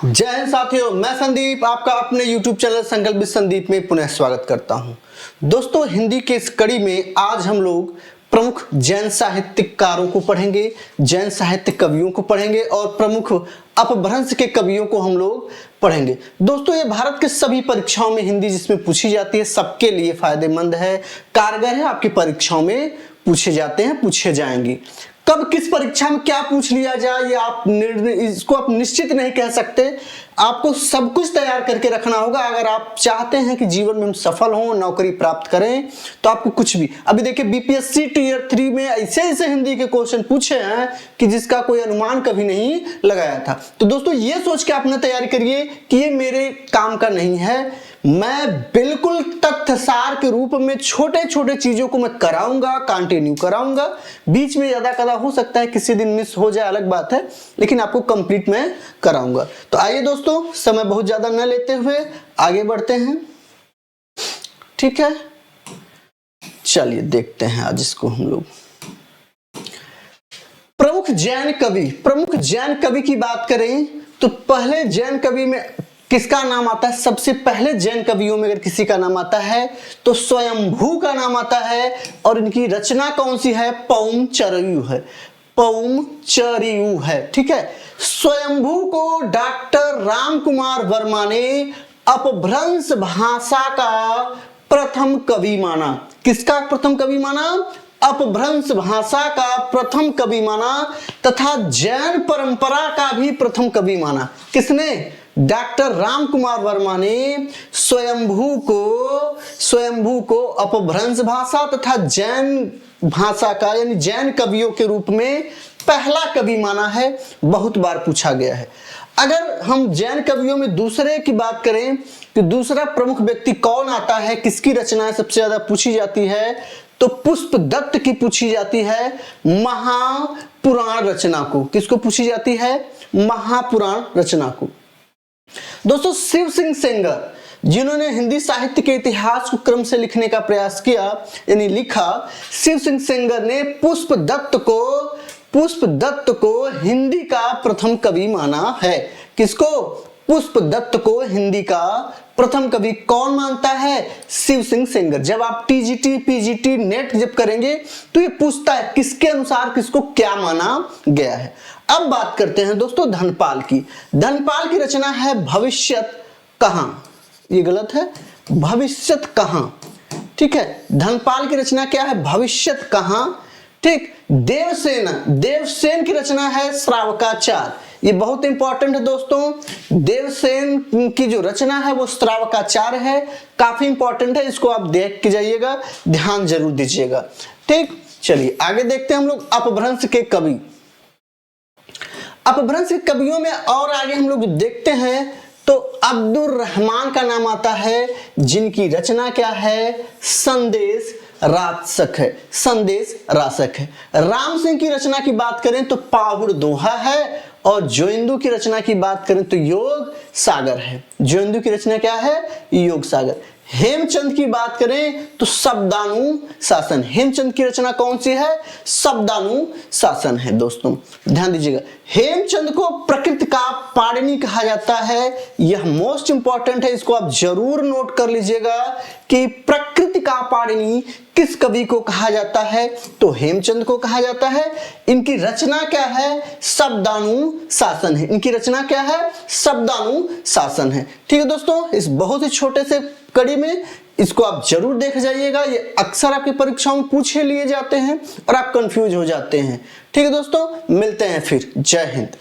जय हिंद साथियों, मैं संदीप आपका अपने YouTube चैनल संकल्प विद संदीप में पुनः स्वागत करता हूं। दोस्तों, हिंदी के इस कड़ी में आज हम लोग प्रमुख जैन साहित्यकारों को पढ़ेंगे, जैन साहित्य कवियों को पढ़ेंगे और प्रमुख अपभ्रंश के कवियों को हम लोग पढ़ेंगे। दोस्तों, ये भारत के सभी परीक्षाओं में हिंदी जिसमें पूछी जाती है सबके लिए फायदेमंद है, कारगर है, आपकी परीक्षाओं में पूछे जाते हैं, पूछे जाएंगे। कब किस परीक्षा में क्या पूछ लिया जाए ये आप इसको आप निश्चित नहीं कह सकते। आपको सब कुछ तैयार करके रखना होगा अगर आप चाहते हैं कि जीवन में हम सफल हों, नौकरी प्राप्त करें। तो आपको कुछ भी, अभी देखिए बीपीएससी टियर 3 में ऐसे ऐसे हिंदी के क्वेश्चन पूछे हैं कि जिसका कोई अनुमान कभी नहीं लगाया था। तो दोस्तों, ये सोच के आपने तैयारी करिए कि ये मेरे काम का नहीं है। मैं बिल्कुल तथ्यसार के रूप में छोटे छोटे चीजों को मैं कराऊंगा, कंटिन्यू कराऊंगा। बीच में ज्यादा कदा हो सकता है, किसी दिन मिस हो जाए अलग बात है, लेकिन आपको कंप्लीट मैं कराऊंगा। तो आइए दोस्तों, समय बहुत ज्यादा न लेते हुए आगे बढ़ते हैं। ठीक है, चलिए देखते हैं आज इसको हम लोग। प्रमुख जैन कवि की बात करें तो पहले जैन कवि में किसका नाम आता है? सबसे पहले जैन कवियों में अगर किसी का नाम आता है तो स्वयंभू का नाम आता है। और इनकी रचना कौन सी है? पौम चरयू है, पौम चरयू है। ठीक है, स्वयंभू को डॉक्टर राम कुमार वर्मा ने अपभ्रंश भाषा का प्रथम कवि माना। किसका प्रथम कवि माना? अपभ्रंश भाषा का प्रथम कवि माना तथा जैन परंपरा का भी प्रथम कवि माना। किसने? डॉक्टर राम कुमार वर्मा ने स्वयंभू को अपभ्रंश भाषा तथा जैन भाषा का यानी जैन कवियों के रूप में पहला कवि माना है। बहुत बार पूछा गया है। अगर हम जैन कवियों में दूसरे की बात करें कि दूसरा प्रमुख व्यक्ति कौन आता है, किसकी रचनाएं सबसे ज्यादा पूछी जाती है, तो पुष्पदत्त की पूछी जाती है महापुराण रचना को। किसको पूछी जाती है? महापुराण रचना को। दोस्तों, शिव सिंह सेंगर जिन्होंने हिंदी साहित्य के इतिहास को क्रम से लिखने का प्रयास किया यानी लिखा, शिव सिंह सेंगर ने पुष्पदत्त को हिंदी का प्रथम कवि माना है। किसको? पुष्पदत्त को हिंदी का प्रथम कवि कौन मानता है? शिव सिंह सेंगर। जब आप टीजीटी पीजीटी नेट जब करेंगे तो ये पूछता है किसके अनुसार किसको क्या माना गया है। अब बात करते हैं दोस्तों धनपाल की। धनपाल की रचना है भविष्यत कहां। ये गलत है, भविष्यत कहां। ठीक है, धनपाल की रचना क्या है? भविष्यत कहां। ठीक, देवसेन की रचना है श्रावकाचार। ये बहुत इंपॉर्टेंट है दोस्तों। देवसेन की जो रचना है वो श्रावकाचार है, काफी इंपॉर्टेंट है। इसको आप देख के जाइएगा, ध्यान जरूर दीजिएगा। ठीक, चलिए आगे देखते हैं हम लोग अपभ्रंश के कवि। अपभ्रंश के कवियों में और आगे हम लोग देखते हैं तो अब्दुल रहमान का नाम आता है, जिनकी रचना क्या है? संदेश रासक है, संदेश रासक है। राम सिंह की रचना की बात करें तो पाहुड़ दोहा है और जोइंदू की रचना की बात करें तो योग सागर है। जोइंदू की रचना क्या है? योग सागर। हेमचंद की बात करें तो शब्दानुशासन। हेमचंद की रचना कौन सी है? शब्दानुशासन है। दोस्तों ध्यान दीजिएगा, हेमचंद को प्रकृति का पाणिनि कहा जाता है। यह मोस्ट इंपॉर्टेंट है, इसको आप जरूर नोट कर लीजिएगा कि प्रकृति का पाणिनि किस कवि को कहा जाता है? तो हेमचंद को कहा जाता है। इनकी रचना क्या है? शब्दानुशासन है। इनकी रचना क्या है? शब्दानुशासन है। ठीक है दोस्तों, इस बहुत ही छोटे से कड़ी में इसको आप जरूर देख जाइएगा। ये अक्सर आपकी परीक्षाओं में पूछे लिए जाते हैं और आप कंफ्यूज हो जाते हैं। ठीक है दोस्तों, मिलते हैं फिर। जय हिंद।